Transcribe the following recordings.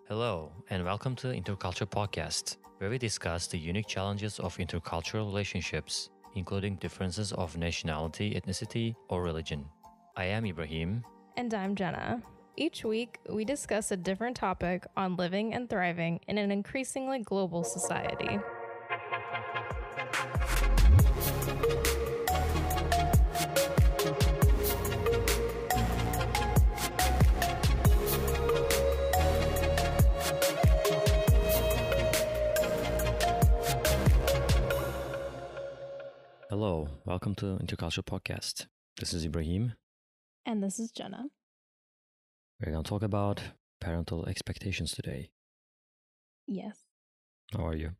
Hello, and welcome to Interculture Podcast, where we discuss the unique challenges of intercultural relationships, including differences of nationality, ethnicity, or religion. I am Ibrahim. And I'm Jenna. Each week, we discuss a different topic on living and thriving in an increasingly global society. Hello, welcome to Interculture Podcast. This is Ibrahim. And this is Jenna. We're going to talk about parental expectations today. Yes. How are you?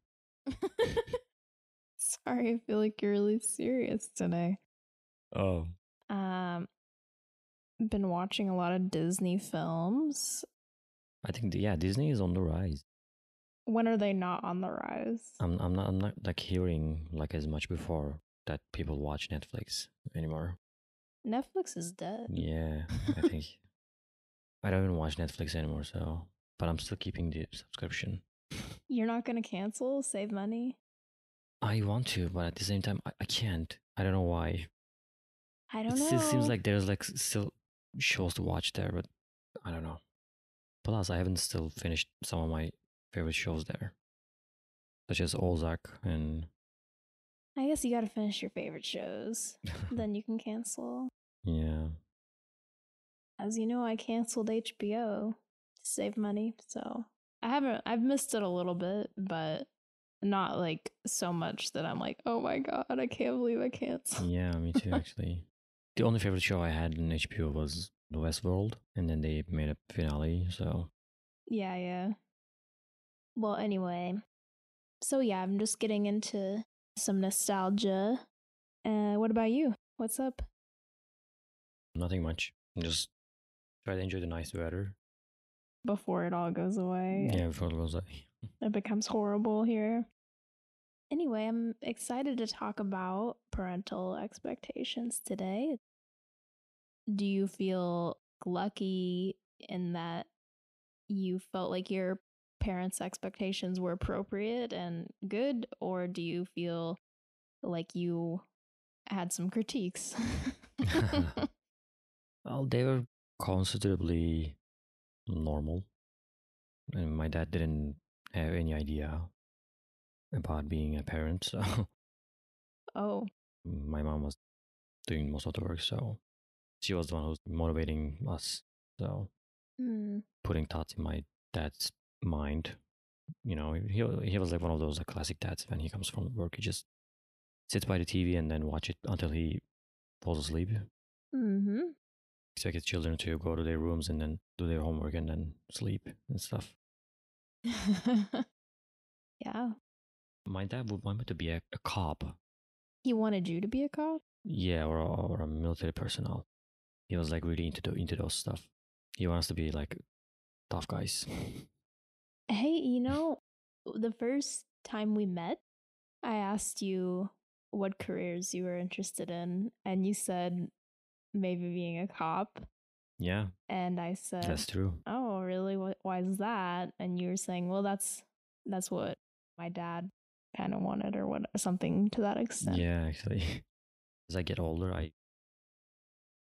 Sorry, I feel like you're really serious today. Oh. Been watching a lot of Disney films. I think, Disney is on the rise. When are they not on the rise? I'm not like hearing like as much before that people watch Netflix anymore. Netflix is dead. Yeah, I think I don't even watch Netflix anymore, but I'm still keeping the subscription. You're not going to cancel? Save money? I want to, but at the same time, I can't. I don't know why. I don't It know. still seems like there's like still shows to watch there, but I don't know. Plus, I haven't still finished some of my favorite shows there, such as Ozark and. I guess you got to finish your favorite shows. Then you can cancel. Yeah. As you know, I canceled HBO to save money, so I've missed it a little bit, but not like so much that I'm like, oh my god, I can't believe I canceled. Yeah, me too, actually. The only favorite show I had in HBO was The Westworld, and then they made a finale, so. Yeah. Well, anyway, so yeah, I'm just getting into some nostalgia. What about you? What's up? Nothing much. Just try to enjoy the nice weather. Before it all goes away. Yeah, before it goes away. It becomes horrible here. Anyway, I'm excited to talk about parental expectations today. Do you feel lucky in that you felt like your parents' expectations were appropriate and good, or do you feel like you had some critiques? Well, they were considerably normal. And my dad didn't have any idea about being a parent, so Oh, my mom was doing most of the work, so she was the one who was motivating us. So putting thoughts in my dad's mind. You know, he was like one of those like, classic dads. When he comes from work, he just sits by the TV and then watch it until he falls asleep. Mm-hmm. Expect his children to go to their rooms and then do their homework and then sleep and stuff. Yeah. My dad would want me to be a cop. He wanted you to be a cop? Yeah, or a military personnel. He was like really into those stuff. He wants to be like tough guys. Hey, you know, the first time we met, I asked you what careers you were interested in, and you said maybe being a cop. Yeah. And I said, that's true. Oh, really? Why is that? And you were saying, well, that's what my dad kind of wanted, or something to that extent. Yeah, actually. As I get older, I'm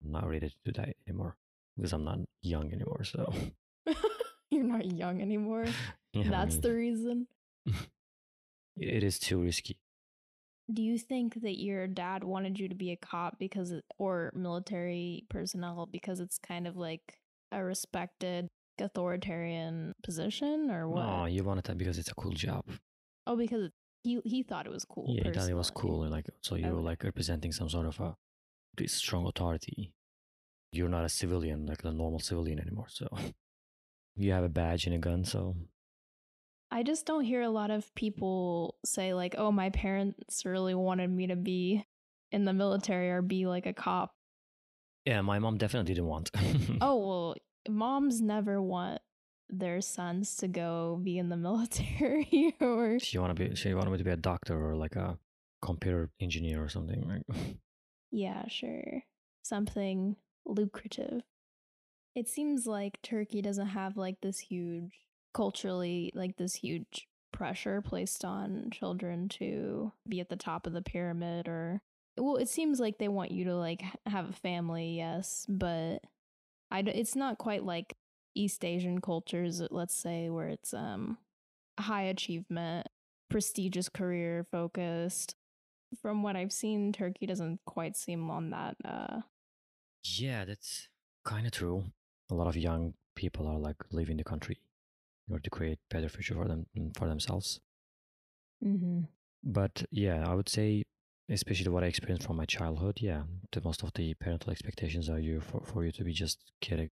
not ready to do that anymore because I'm not young anymore. So You're not young anymore. yeah, That's the reason. It is too risky. Do you think that your dad wanted you to be a cop or military personnel because it's kind of like a respected authoritarian position, or what? No, you wanted that because it's a cool job. Oh, because he thought it was cool. Yeah, he thought it was cool. Like, so you were Okay. like representing some sort of a pretty strong authority. You're not a civilian, like a normal civilian anymore. So you have a badge and a gun. So I just don't hear a lot of people say like, oh, my parents really wanted me to be in the military or be like a cop. yeah, my mom definitely didn't want. Oh, well, moms never want their sons to go be in the military or she wanted me to be a doctor or like a computer engineer or something. Right? yeah, sure. Something lucrative. It seems like Turkey doesn't have like this huge culturally like this huge pressure placed on children to be at the top of the pyramid, or well, it seems like they want you to like have a family, yes, but it's not quite like East Asian cultures, let's say, where it's high achievement, prestigious career focused. From what I've seen, Turkey doesn't quite seem on that. Yeah, that's kind of true. A lot of young people are like leaving the country in order to create better future for them for themselves. Mm-hmm. But yeah, I would say, especially what I experienced from my childhood, yeah, the most of the parental expectations are for you to be just get a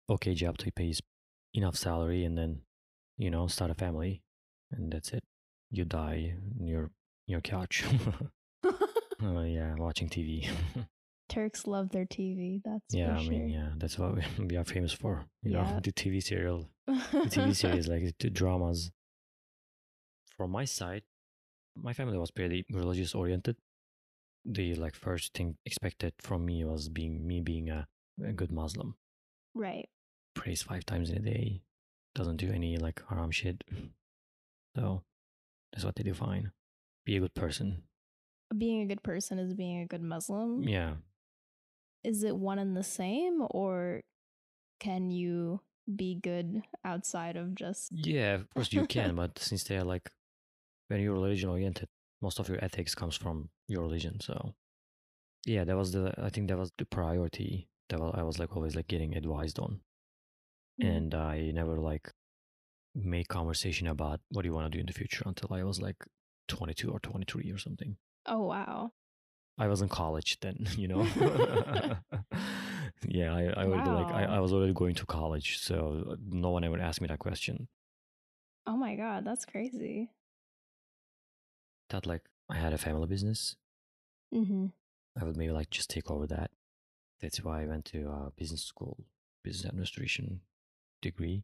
okay job to pay enough salary and then start a family, and that's it. You die in your couch. Yeah, watching TV. Turks love their TV, that's Yeah, for I mean, sure. yeah, that's what we are famous for. Yeah. The TV series, like the dramas. From my side, my family was pretty religious oriented. The like first thing expected from me was being a good Muslim. Right. Prays 5 times in a day, doesn't do any like haram shit. So that's what they define. Be a good person. Being a good person is being a good Muslim. Yeah. Is it one and the same, or can you be good outside of just. Yeah, of course you can, but since they're like when you're religion oriented, most of your ethics comes from your religion. So yeah, I think that was the priority that I was like always like getting advised on. Mm. And I never like make conversation about what do you want to do in the future until I was like 22 or 23 or something. Oh, wow. I was in college then, Yeah, I already like I Wow. was already going to college, so no one ever asked me that question. Oh my God, that's crazy. That like I had a family business, Mm-hmm. I would maybe like just take over that. That's why I went to business school, business administration degree.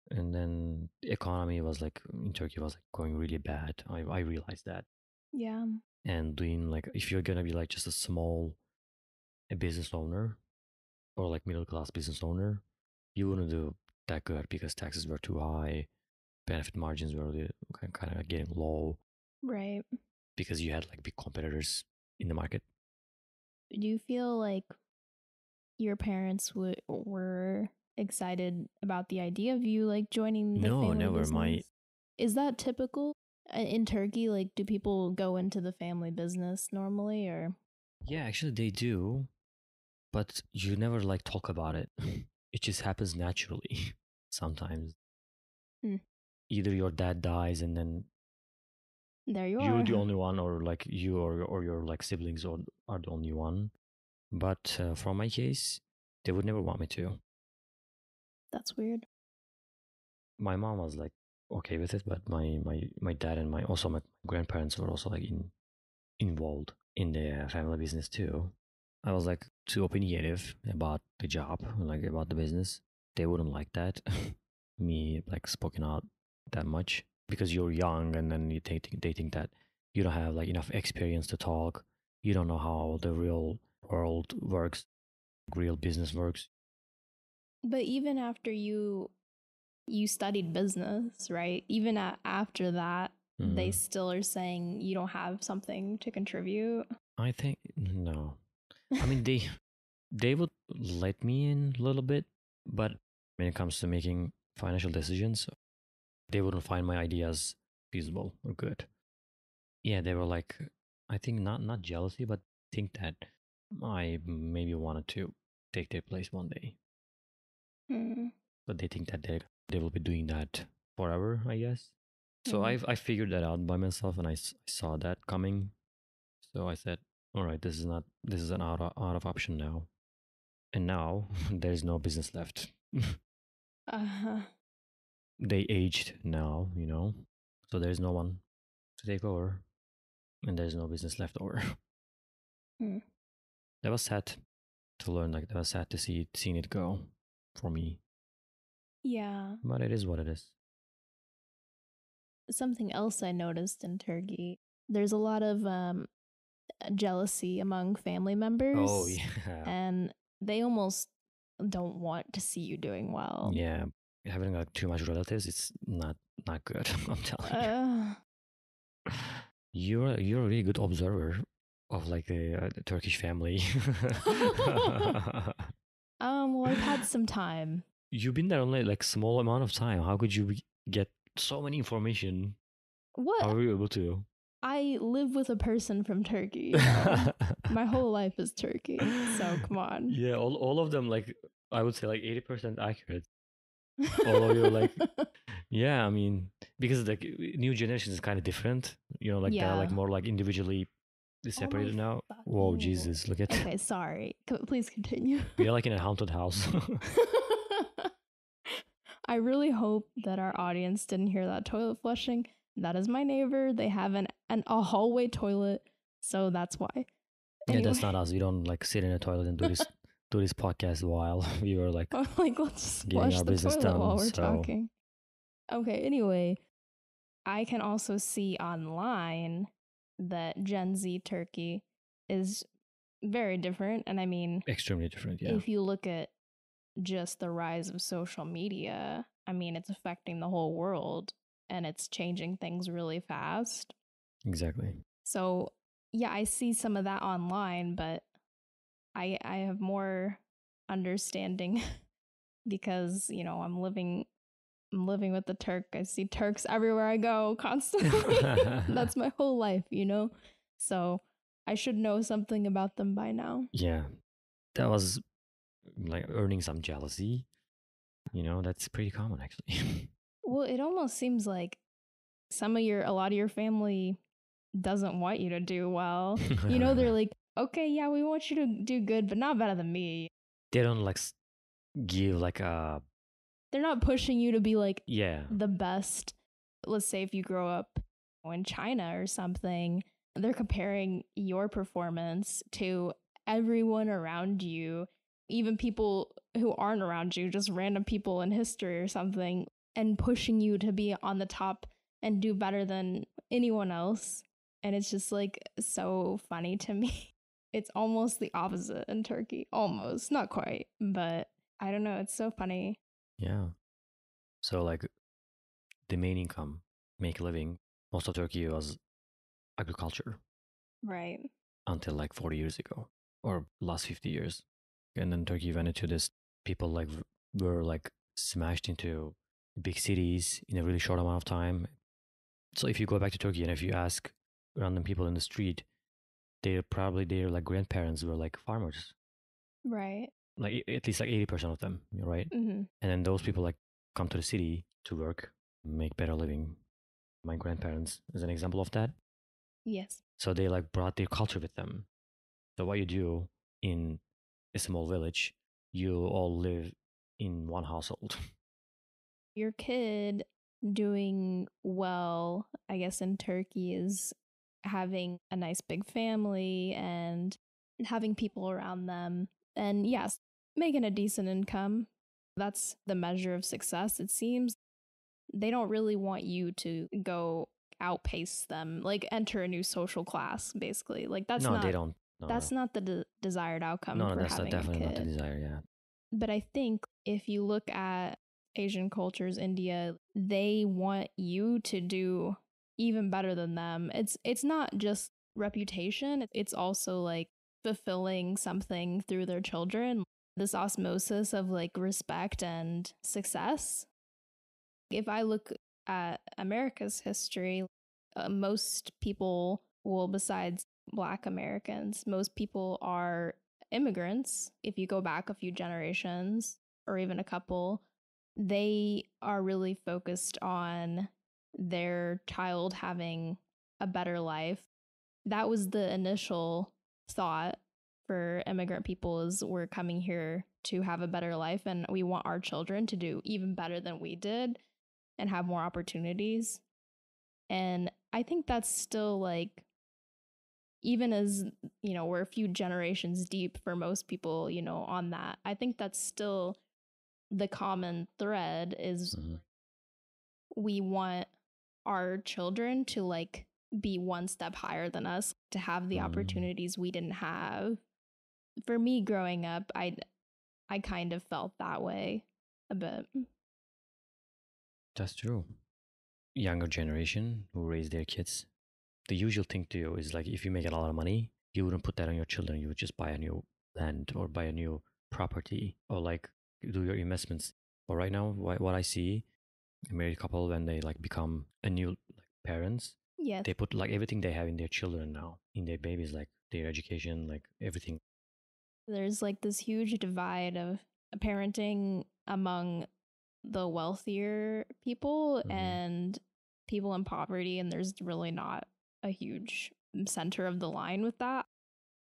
And then the economy was like in Turkey was like going really bad. I realized that. Yeah. And doing like if you're gonna be like just a business owner or like middle class business owner, you wouldn't do that good because taxes were too high, benefit margins were kind of getting low Right. because you had like big competitors in the market. Do you feel like your parents were excited about the idea of you like joining the No, family never. business? Is that typical in Turkey? Like, do people go into the family business normally, or? Yeah, actually they do, but you never like talk about it. It just happens naturally sometimes. Hmm. Either your dad dies and then There you you're the are. only one, or like you or your like siblings are the only one. But from my case, they would never want me to. That's weird. My mom was like okay with it, but my dad and my also my grandparents were also like involved in the family business too. I was like too opinionative about the job, like about the business. They wouldn't like that. Me like spoken out that much because you're young and then they think that you don't have like enough experience to talk. You don't know how the real world works, real business works. But even after you studied business, right? Even after that, they Mm. still are saying you don't have something to contribute. I think no. I mean they would let me in a little bit, but when it comes to making financial decisions, they wouldn't find my ideas feasible or good. Yeah, they were like, I think not jealousy, but think that I maybe wanted to take their place one day. Hmm. But they think that they will be doing that forever, I guess. So Hmm. I figured that out by myself, and I saw that coming. So I said, all right, this is an out of option now. And now there's no business left. Uh-huh. They aged now, so there's no one to take over, and there's no business left over. Hmm. That was sad to learn. Like that was sad to seeing it go for me. Yeah. But it is what it is. Something else I noticed in Turkey, there's a lot of jealousy among family Oh members, yeah, and they almost don't want to see you doing well. yeah. having like too much relatives, it's not good. I'm telling you. You're a really good observer of like the Turkish family. Well, I've had some time. You've been there only like small amount of time. How could you get so many information? How What? are you able to? I live with a person from Turkey, you know. My whole life is Turkey. So come on. Yeah, all of them like I would say like 80% accurate. All of you like yeah, I mean because like new generation is kind of different. You know, like they're like Yeah. more like individually Oh my separated now. Whoa, fucking. Jesus, look at Okay, sorry. Please continue. we are like in a haunted house. I really hope that our audience didn't hear that toilet flushing. That is my neighbor. They have a hallway toilet, so that's why. Yeah, Anyway, that's not us. We don't like sit in a toilet and do this podcast while we were like I'm like, let's just getting flush our the business toilet done. while we're So talking. Okay, anyway, I can also see online that Gen Z Turkey is very different. And I mean, extremely different. Yeah, if you look at just the rise of social media, I mean, it's affecting the whole world and it's changing things really fast. exactly. So, yeah, I see some of that online, but I have more understanding because, you know, I'm living with the Turk. I see Turks everywhere I go constantly. That's my whole life, you know? So, I should know something about them by now. Yeah, that was like earning some jealousy. You know, that's pretty common actually. Well, it almost seems like a lot of your family doesn't want you to do well. You know, they're like, okay, yeah, we want you to do good, but not better than me. They don't like give like They're not pushing you to be like yeah. the best. Let's say if you grow up in China or something, they're comparing your performance to everyone around you, even people who aren't around you, just random people in history or something, and pushing you to be on the top and do better than anyone else. And it's just like so funny to me. It's almost the opposite in Turkey. Almost, not quite, but I don't know. It's so funny. Yeah. So like the main income, make a living, most of Turkey was agriculture Right. until like 40 years ago or last 50 years. And then Turkey went into this, people like were like smashed into big cities in a really short amount of time. So if you go back to Turkey and if you ask random people in the street, their like grandparents were like farmers, Right. like at least like 80% of them, right? Mm-hmm. And then those people like come to the city to work, make better living. My grandparents is an example of that. Yes. So they like brought their culture with them. So what you do in a small village, you all live in one household. Your kid doing well, I guess, in Turkey is having a nice big family and having people around them. And yes, making a decent income. That's the measure of success, it seems. They don't really want you to go outpace them, like enter a new social class, basically. Like No, they don't. No, that's no, not the desired outcome no, no. for That's having a definitely not the kid. desire. Yeah. But I think if you look at Asian cultures, India, they want you to do even better than them. It's not just reputation, it's also like fulfilling something through their children. This osmosis of like respect and success. If I look at America's history, most people, well, besides Black Americans, most people are immigrants. If you go back a few generations or even a couple, they are really focused on their child having a better life. That was the initial thought for immigrant people is we're coming here to have a better life and we want our children to do even better than we did and have more opportunities. And I think that's still like, even as, you know, we're a few generations deep for most people, you know, on that, I think that's still the common thread is we want our children to like be one step higher than us, to have the opportunities we didn't have. For me growing up, I kind of felt that way a bit. That's true. Younger generation who raise their kids, the usual thing to do is like if you make a lot of money, you wouldn't put that on your children. You would just buy a new land or buy a new property or like do your investments. But right now, what I see, a married couple when they like become a new like parents, Yes. they put like everything they have in their children now, in their babies, like their education, like everything. There's like this huge divide of parenting among the wealthier people and people in poverty, and there's really not a huge center of the line with that.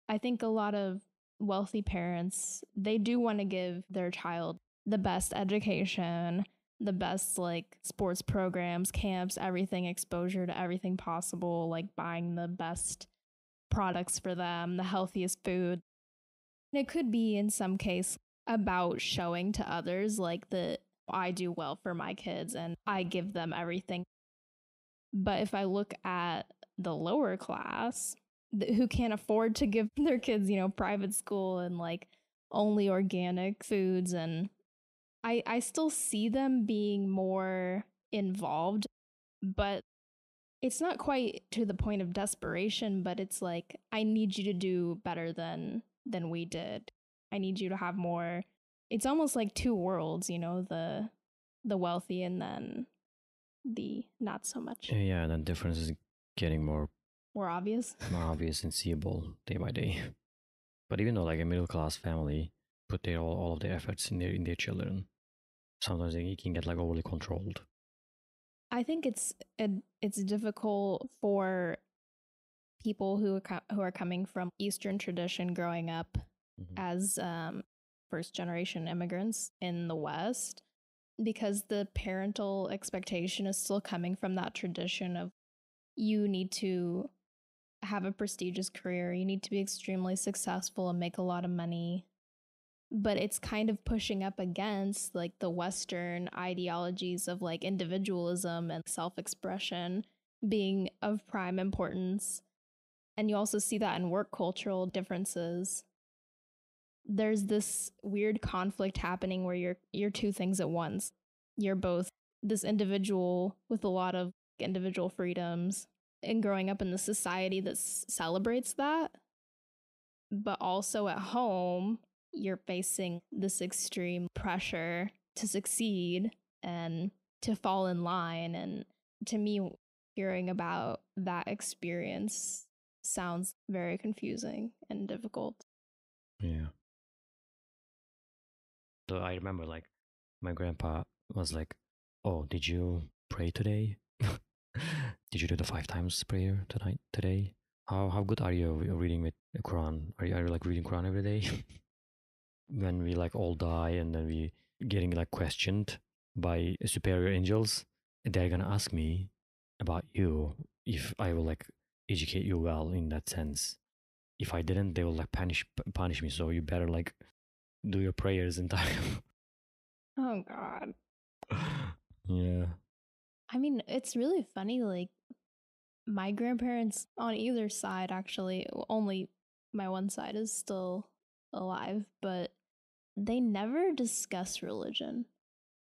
I think a lot of wealthy parents, they do want to give their child the best education, the best like sports programs, camps, everything, exposure to everything possible, like buying the best products for them, the healthiest food. And it could be in some case about showing to others like that I do well for my kids and I give them everything. But if I look at the lower class who can't afford to give their kids, private school and like only organic foods, and I still see them being more involved, but it's not quite to the point of desperation, but it's like I need you to do better than we did. I need you to have more. It's almost like two worlds, the wealthy and then the not so much. Yeah, and then difference is getting more obvious. More obvious and seeable day by day. But even though like a middle class family put their all of their efforts in their children, sometimes they can get like overly controlled. I think it's difficult for people who are coming from Eastern tradition, growing up as first generation immigrants in the West, because the parental expectation is still coming from that tradition of you need to have a prestigious career, you need to be extremely successful and make a lot of money. But it's kind of pushing up against like the Western ideologies of like individualism and self-expression being of prime importance. And you also see that in work cultural differences. There's this weird conflict happening where you're two things at once. You're both this individual with a lot of individual freedoms and growing up in the society that celebrates that. But also at home, you're facing this extreme pressure to succeed and to fall in line. And to me, hearing about that experience sounds very confusing and difficult. Yeah. So I remember like my grandpa was like, "Oh, did you pray today? Did you do the 5 times prayer today? How good are you reading with the Quran? Are you like reading Quran every day?" When we like all die and then we getting like questioned by superior angels, they're gonna ask me about you if I will like educate you well in that sense. If I didn't, they will like punish me. So you better like do your prayers in time. Oh God. Yeah. I mean, it's really funny. Like my grandparents on either side, actually, only my one side is still alive, but they never discuss religion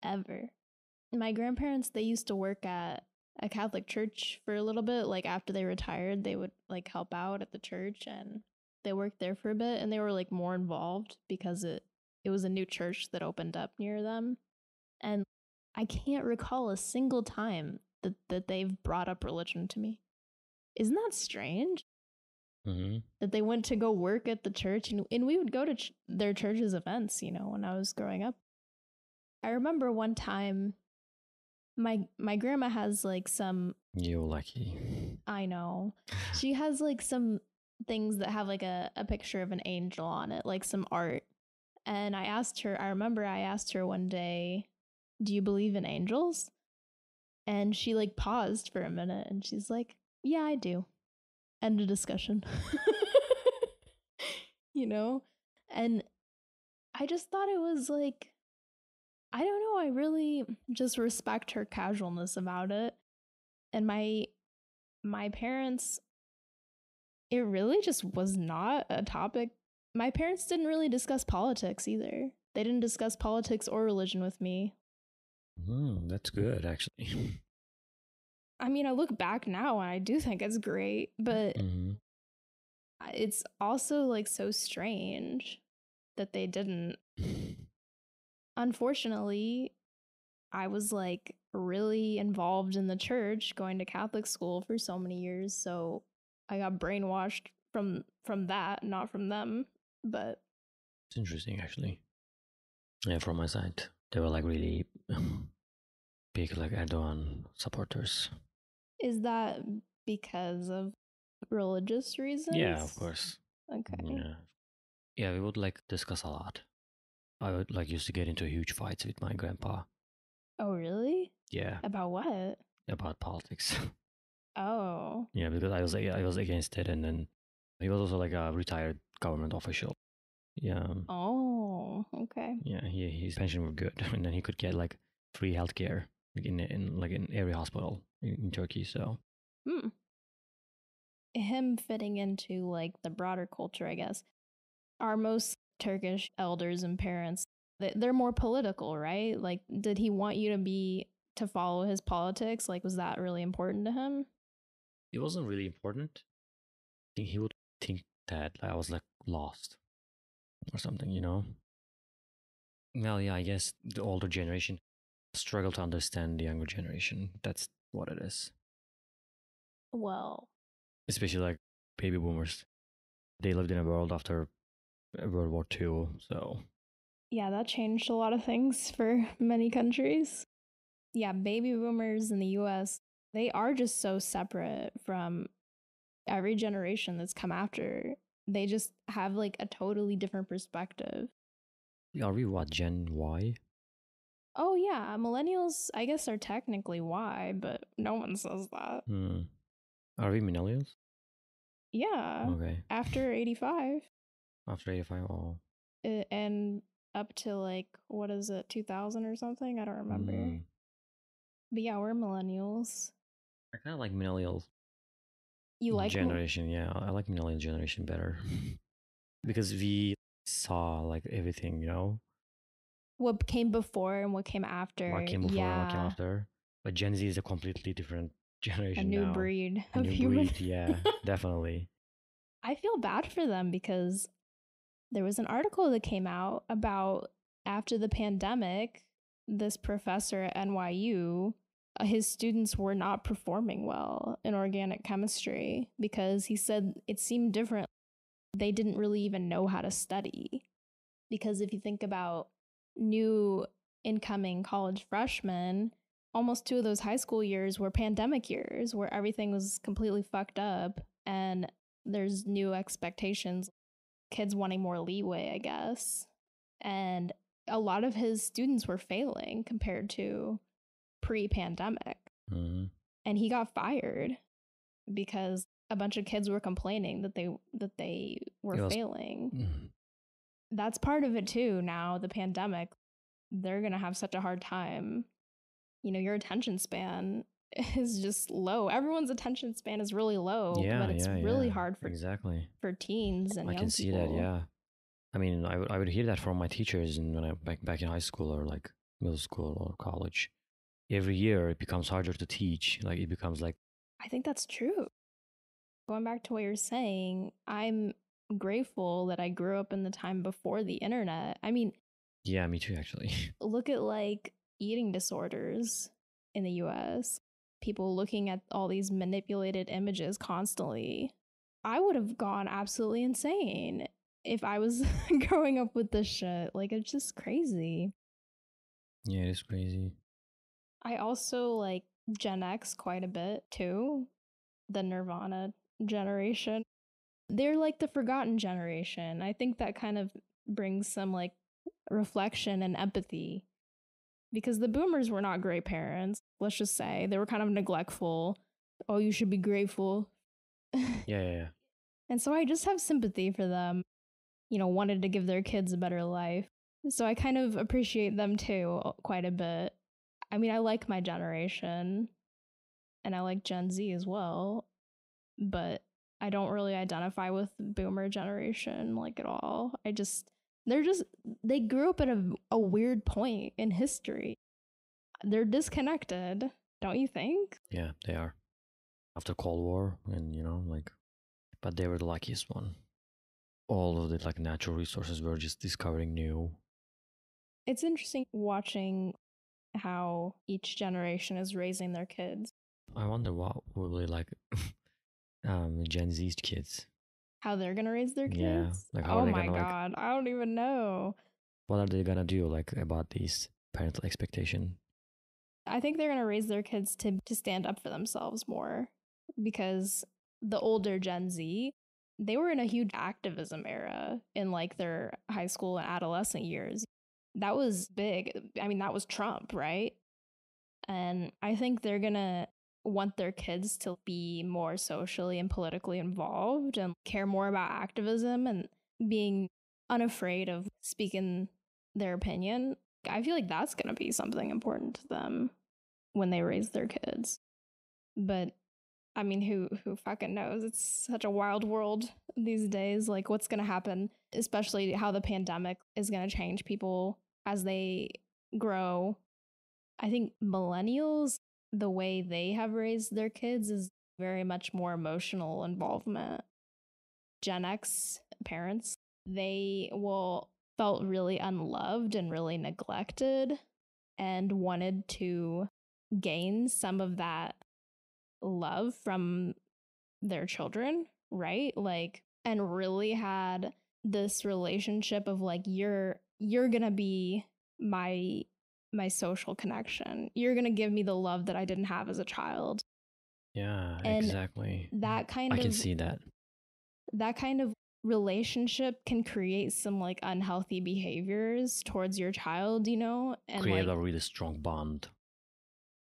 ever. My grandparents, they used to work at a Catholic church for a little bit. Like after they retired, they would like help out at the church, and they worked there for a bit, and they were like more involved because it was a new church that opened up near them. And I can't recall a single time that they've brought up religion to me. Isn't that strange? That they went to go work at the church, and we would go to their church's events, when I was growing up. I remember one time my grandma has like some. You lucky. I know. She has like some things that have like a picture of an angel on it, like some art. And I remember I asked her one day, "Do you believe in angels?" And she like paused for a minute and she's like, "Yeah, I do." End of discussion. And I just thought it was like, I don't know, I really just respect her casualness about it. And my parents, it really just was not a topic. My parents didn't really discuss politics either. They didn't discuss politics or religion with me. That's good, actually. I mean, I look back now and I do think it's great, but it's also like so strange that they didn't. Unfortunately, I was like really involved in the church, going to Catholic school for so many years, so I got brainwashed from that, not from them. But It's interesting, actually. Yeah, from my side, they were like really big, like Erdogan supporters. is that because of religious Yeah, of reasons? course. Okay. Yeah, yeah, we would like discuss a lot. I would like used to get into huge fights with my grandpa. Oh, really? Yeah, About what? about politics. Oh. Yeah, because I was against it, and then he was also like a retired government official. Yeah, Oh, okay. yeah, his pension were good, and then he could get like free healthcare like in every hospital in Turkey. So Hmm. Him fitting into like the broader culture, I guess. Are most Turkish elders and parents they're more political, right? Like did he want you to follow his politics? Like was that really important to him? it wasn't really important. I think he would think that like, I was like lost or something, you know. Well, yeah, I guess the older generation struggle to understand the younger generation. That's what it is. Well, Especially like baby boomers. They lived in a world after World War II, so yeah, that changed a lot of things for many countries. Yeah, baby boomers in the US, they are just so separate from every generation that's come after. They just have like a totally different perspective. are we what Gen Y? Oh yeah, millennials I guess are technically Y, but no one says that. Hmm. Are we millennials? Yeah, Okay. after 85 After 85? Oh. and up to like what is it, 2000 or something? I don't remember. Hmm. But yeah, we're millennials. I kind of like millennials You like generation. Yeah, I like millennial generation better because we saw like everything, you know, what came before and what came what after? came before and what came Yeah, after. But Gen Z is a completely different a generation new now. breed A of new human. breed. Yeah, definitely. I feel bad for them because there was an article that came out about after the pandemic, this professor at NYU, his students were not performing well in organic chemistry because he said it seemed different. They didn't really even know how to study. Because if you think about new incoming college freshmen, almost two of those high school years were pandemic years where everything was completely fucked up and there's new expectations, kids wanting more leeway, I guess. And a lot of his students were failing compared to pre-pandemic. Mm-hmm. And he got fired because a bunch of kids were complaining that they were It was. failing. That's part of it too. Now the pandemic, they're going to have such a hard time. You know, your attention span is just low. Everyone's attention span is really low, Yeah, but it's yeah, really yeah. hard Exactly. for teens and I young can see that. people. Yeah. I mean, I would hear that from my teachers, and when I back in high school or like middle school or college. Every year, it becomes harder to teach. Like it becomes like, I think that's true. Going back to what you're saying, I'm grateful that I grew up in the time before the internet. I mean, yeah, me too, actually. look at like eating disorders in the US, people looking at all these manipulated images constantly. I would have gone absolutely insane if I was growing up with this shit. Like, it's just crazy. Yeah, it is crazy. I also like Gen X quite a bit too, the Nirvana generation. They're like the forgotten generation. I think that kind of brings some like reflection and empathy because the boomers were not great parents. Let's just say they were kind of neglectful. Oh, you should be grateful. Yeah, yeah, yeah. And so I just have sympathy for them, you know, wanted to give their kids a better life. So I kind of appreciate them too quite a bit. I mean, I like my generation and I like Gen Z as well, but I don't really identify with boomer generation like at all. They're just they grew up at a weird point in history. They're disconnected, don't you think? Yeah, they are. After Cold War, and but they were the luckiest one. All of the natural resources were just discovering new. It's interesting watching how each generation is raising their kids. I wonder what will be Gen Z's kids. How they're gonna raise their kids? Yeah, how Oh are they my gonna god, I don't even know. What are they gonna do about these parental expectation? I think they're gonna raise their kids to stand up for themselves more, because the older Gen Z, they were in a huge activism era in their high school and adolescent years. That was big. I mean, that was Trump, right? And I think they're going to want their kids to be more socially and politically involved and care more about activism and being unafraid of speaking their opinion. I feel like that's going to be something important to them when they raise their kids. But I mean, who fucking knows? It's such a wild world these days. Like, what's going to happen, especially how the pandemic is going to change people as they grow. I think millennials, the way they have raised their kids is very much more emotional involvement. Gen X parents, they will felt really unloved and really neglected and wanted to gain some of that love from their children, right? And really had this relationship of you're going to be my social connection. You're going to give me the love that I didn't have as a child. Yeah, And exactly. that kind I of can see that. That kind of relationship can create some unhealthy behaviors towards your child, and create a really strong bond.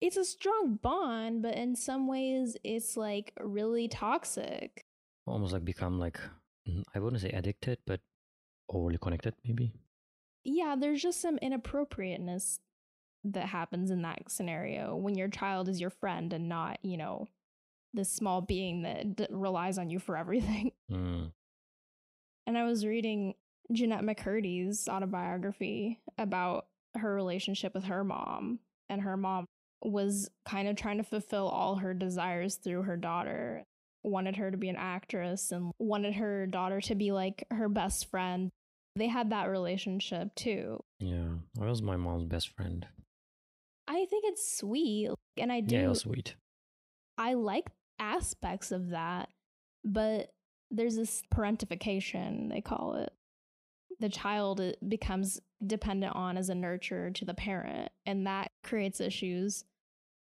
It's a strong bond, but in some ways it's really toxic. Almost become I wouldn't say addicted, but overly connected maybe. Yeah, there's just some inappropriateness that happens in that scenario when your child is your friend and not, this small being that relies on you for everything. Mm. And I was reading Jeanette McCurdy's autobiography about her relationship with her mom, and her mom was kind of trying to fulfill all her desires through her daughter, wanted her to be an actress and wanted her daughter to be her best friend. They had that relationship too. Yeah, I was my mom's best friend. I think it's sweet, and I do. Yeah, it was sweet. I like aspects of that, but there's this parentification, they call it. The child becomes dependent on as a nurturer to the parent, and that creates issues.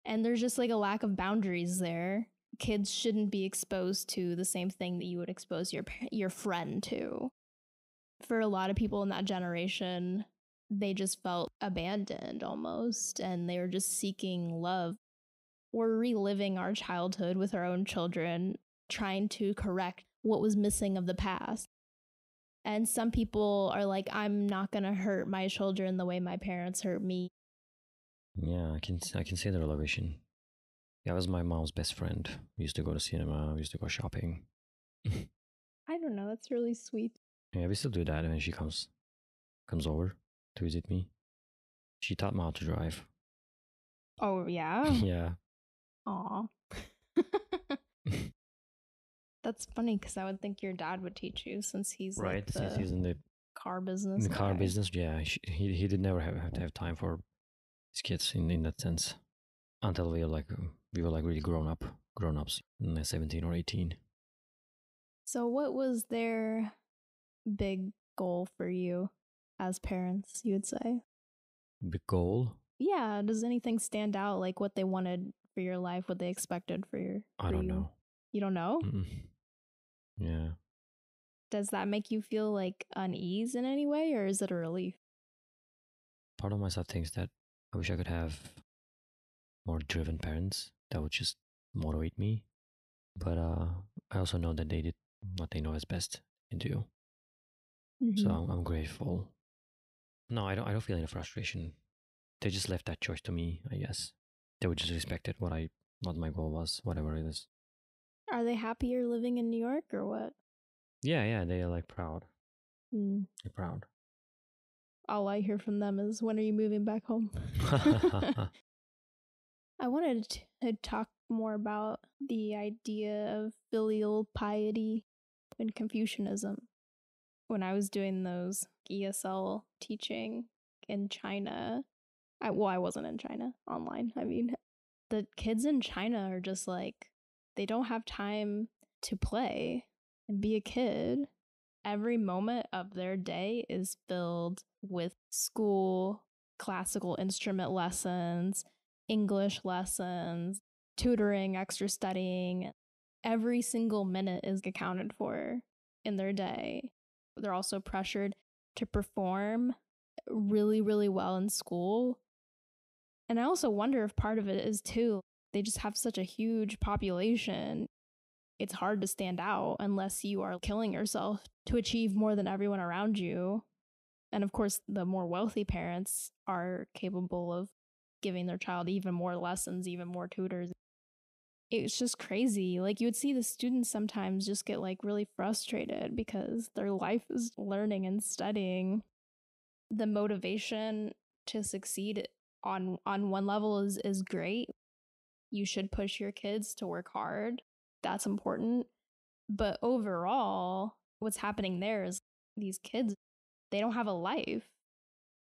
And there's just a lack of boundaries there. Kids shouldn't be exposed to the same thing that you would expose your friend to. For a lot of people in that generation, they just felt abandoned almost, and they were just seeking love. We're reliving our childhood with our own children, trying to correct what was missing of the past. And some people are I'm not going to hurt my children the way my parents hurt me. Yeah, I can see the relation. Yeah, I was my mom's best friend. We used to go to cinema, we used to go shopping. I don't know, that's really sweet. Yeah, we still do that when she comes over to visit me. She taught me how to drive. Oh, yeah? Yeah. Aw. That's funny because I would think your dad would teach you since he's right. Since he's in the car business. In the car business, yeah. He did never have to have time for his kids in that sense until we were really grown ups, 17 or 18. So what was their big goal for you as parents, you would say? Big goal? Yeah. Does anything stand out, what they wanted for your life, what they expected for I don't know. You don't know? Mm-mm. Yeah. Does that make you feel unease in any way, or is it a relief? Part of myself thinks that I wish I could have more driven parents that would just motivate me. But I also know that they did what they know is best to do. Mm-hmm. So I'm grateful. No, I don't feel any frustration. They just left that choice to me, I guess. They would just respected what my goal was, whatever it is. Are they happy you're living in New York or what? Yeah, they are proud. They're proud. All I hear from them is, when are you moving back home? I wanted to talk more about the idea of filial piety in Confucianism. When I was doing those ESL teaching in China, I wasn't in China, online. I mean, the kids in China are just like, they don't have time to play and be a kid. Every moment of their day is filled with school, classical instrument lessons, English lessons, tutoring, extra studying. Every single minute is accounted for in their day. They're also pressured to perform really, really well in school. And I also wonder if part of it is too, they just have such a huge population. It's hard to stand out unless you are killing yourself to achieve more than everyone around you. And of course, the more wealthy parents are capable of giving their child even more lessons, even more tutors. It's just crazy. Like, you would see the students sometimes just get like really frustrated because their life is learning and studying. The motivation to succeed on one level is great. You should push your kids to work hard. That's important. But overall, what's happening there is these kids, they don't have a life.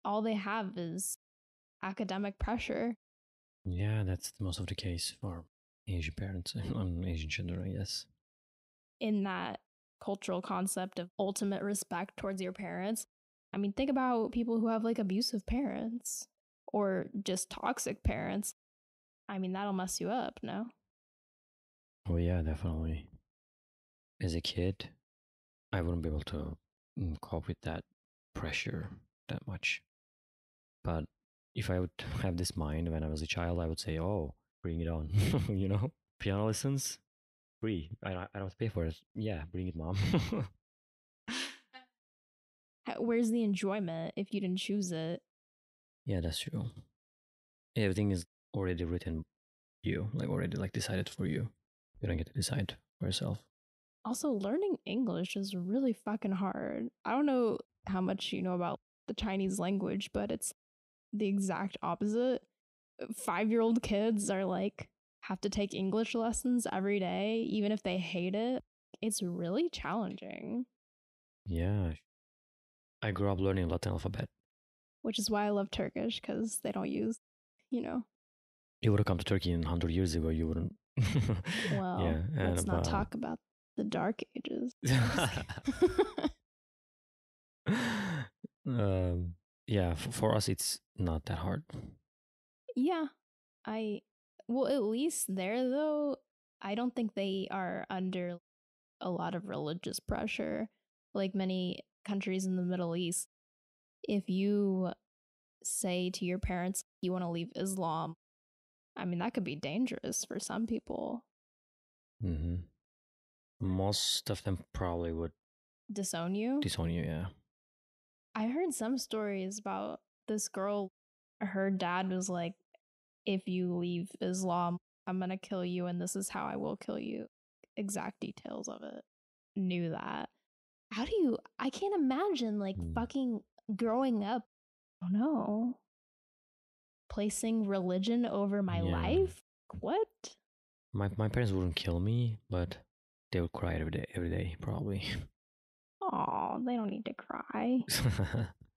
All they have is academic pressure. Yeah, that's most of the case for Asian parents and Asian children, I guess. In that cultural concept of ultimate respect towards your parents. I mean, think about people who have like abusive parents or just toxic parents. I mean, that'll mess you up, no? Oh yeah, definitely. As a kid, I wouldn't be able to cope with that pressure that much. But if I would have this mind when I was a child, I would say, "Oh, bring it on!" you know, piano lessons free. I don't have to pay for it. Yeah, bring it, mom. Where's the enjoyment if you didn't choose it? Yeah, that's true. Everything is already written you, like already like decided for you. You don't get to decide for yourself. Also, learning English is really fucking hard. I don't know how much you know about the Chinese language, but it's the exact opposite. 5-year-old kids are like, have to take English lessons every day, even if they hate it. It's really challenging, Yeah, I grew up learning Latin alphabet. which is why I love Turkish because they don't use, you know, You would have come to Turkey 100 years ago. You wouldn't. well, Yeah, and let's not about talk about the dark ages. yeah, for us, it's not that hard. Yeah, well, at least there though, I don't think they are under a lot of religious pressure like many countries in the Middle East. If you say to your parents you want to leave Islam, I mean, that could be dangerous for some people. Mm-hmm. Most of them probably would Disown you? disown you. Yeah. I heard some stories about this girl, her dad was like, if you leave Islam, I'm gonna kill you, and this is how I will kill you. Exact details of it. Knew that. How do you? I can't imagine like fucking growing up. I don't know. Placing religion over my Yeah. life? What? My parents wouldn't kill me, but they would cry every day, probably. Oh, they don't need to cry.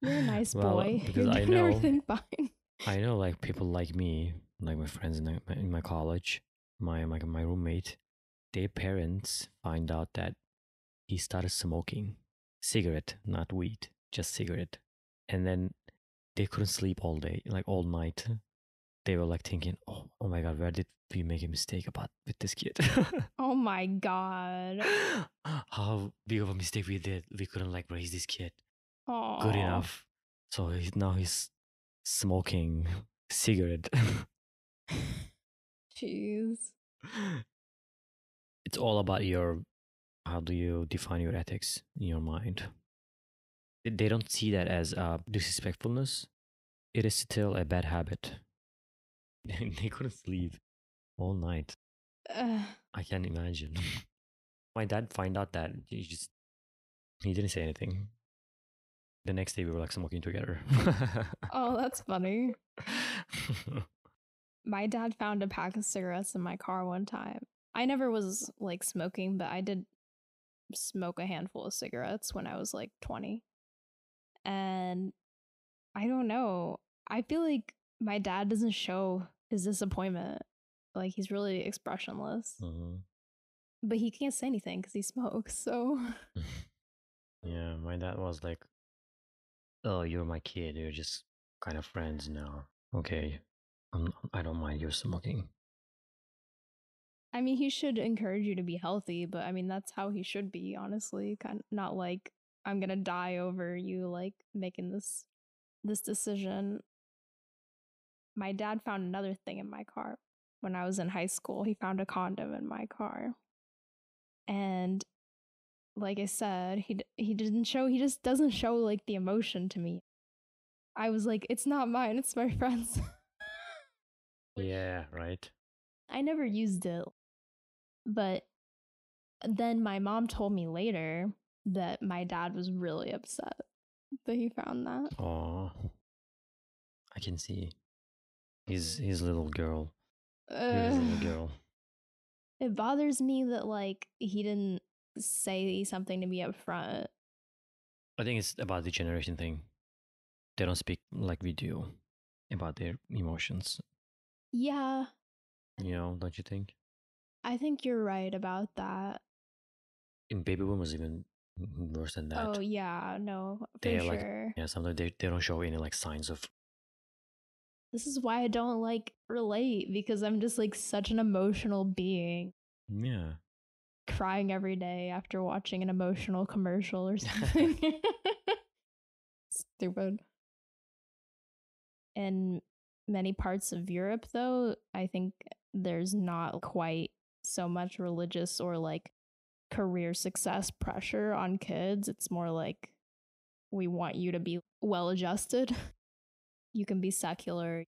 You're a nice Well, boy. because You're I doing know, everything fine. I know, like people like me, like my friends in my college, my roommate, their parents find out that he started smoking cigarette, not weed, just cigarette, and then they couldn't sleep all day, like all night. They were like thinking, oh my god, where did we make a mistake about with this kid? Oh my god. How big of a mistake we did. We couldn't like raise this kid good Oh. enough. So now he's smoking cigarette. Jeez. It's all about your how do you define your ethics in your mind. They don't see that as disrespectfulness. It is still a bad habit. They couldn't sleep all night. I can't imagine. My dad find out that he didn't say anything. The next day we were like smoking together. Oh, that's funny. My dad found a pack of cigarettes in my car one time. I never was like smoking, but I did smoke a handful of cigarettes when I was like 20. And I don't know. I feel like my dad doesn't show his disappointment. Like he's really expressionless. Mm-hmm. But he can't say anything because he smokes. So Yeah, my dad was like, "Oh, you're my kid. You're just kind of friends now. Okay, I don't mind you smoking." I mean, he should encourage you to be healthy, but I mean, that's how he should be, honestly. Kind of not like I'm gonna die over you, like making this decision. My dad found another thing in my car when I was in high school. He found a condom in my car, and like I said, he didn't show. He just doesn't show like the emotion to me. I was like, it's not mine. It's my friend's. Yeah, right. I never used it, but then my mom told me later that my dad was really upset that he found that. Oh, I can see. His little girl. His little girl. It bothers me that like he didn't say something to me up front. I think it's about the generation thing. They don't speak like we do about their emotions. Yeah, Don't you think? I think you're right about that. In baby boomers, even worse than that. Oh yeah, no, They for are like, sure. yeah, sometimes they don't show any like signs of. This is why I don't like relate because I'm just like such an emotional being. Yeah. Crying every day after watching an emotional commercial or something. Stupid. In many parts of Europe, though, I think there's not quite so much religious or like career success pressure on kids. It's more like we want you to be well adjusted. You can be secular,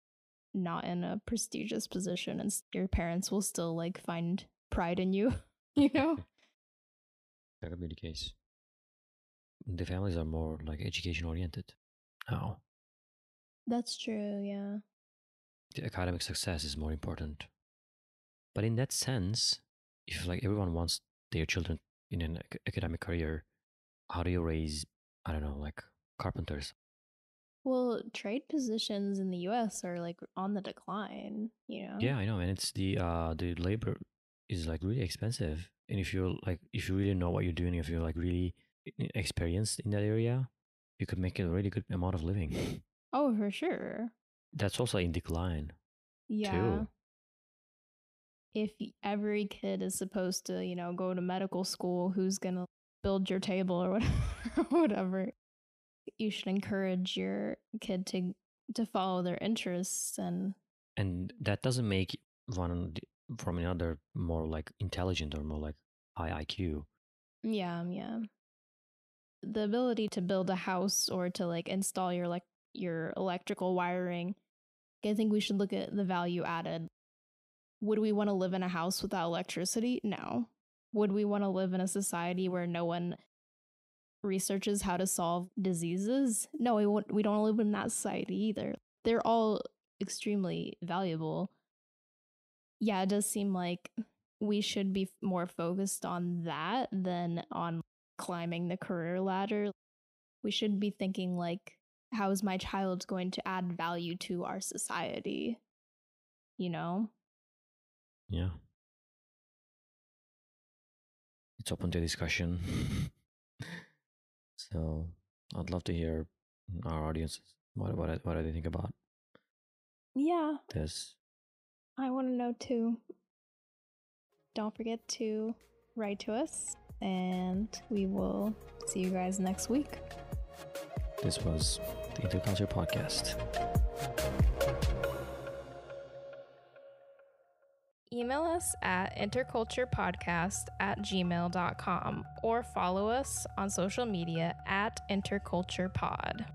not in a prestigious position, and your parents will still like find pride in you, you know? That could be the case. The families are more like education oriented now. That's true, yeah. The academic success is more important. But in that sense, if like everyone wants their children in an academic career, how do you raise, I don't know, like carpenters? Well, trade positions in the US are like on the decline, you know? Yeah, I know, and it's the labor is like really expensive. And if you really know what you're doing, if you're like really experienced in that area, you could make a really good amount of living. Oh, for sure. That's also in decline Yeah. too. If every kid is supposed to, go to medical school, who's going to build your table or whatever, you should encourage your kid to follow their interests And that doesn't make one from another more like intelligent or more like high IQ. yeah. The ability to build a house or to like install your electrical wiring, I think we should look at the value added. Would we want to live in a house without electricity? No. Would we want to live in a society where no one researches how to solve diseases? No, we don't live in that society either. They're all extremely valuable. Yeah, it does seem like we should be more focused on that than on climbing the career ladder. We should be thinking like, how is my child going to add value to our society? You know? Yeah. It's open to discussion. So I'd love to hear our audience what do they think about this. I want to know too. Don't forget to write to us, and we will see you guys next week. This was the Interculture Podcast. Email us at interculturepodcast@gmail.com or follow us on social media at interculturepod.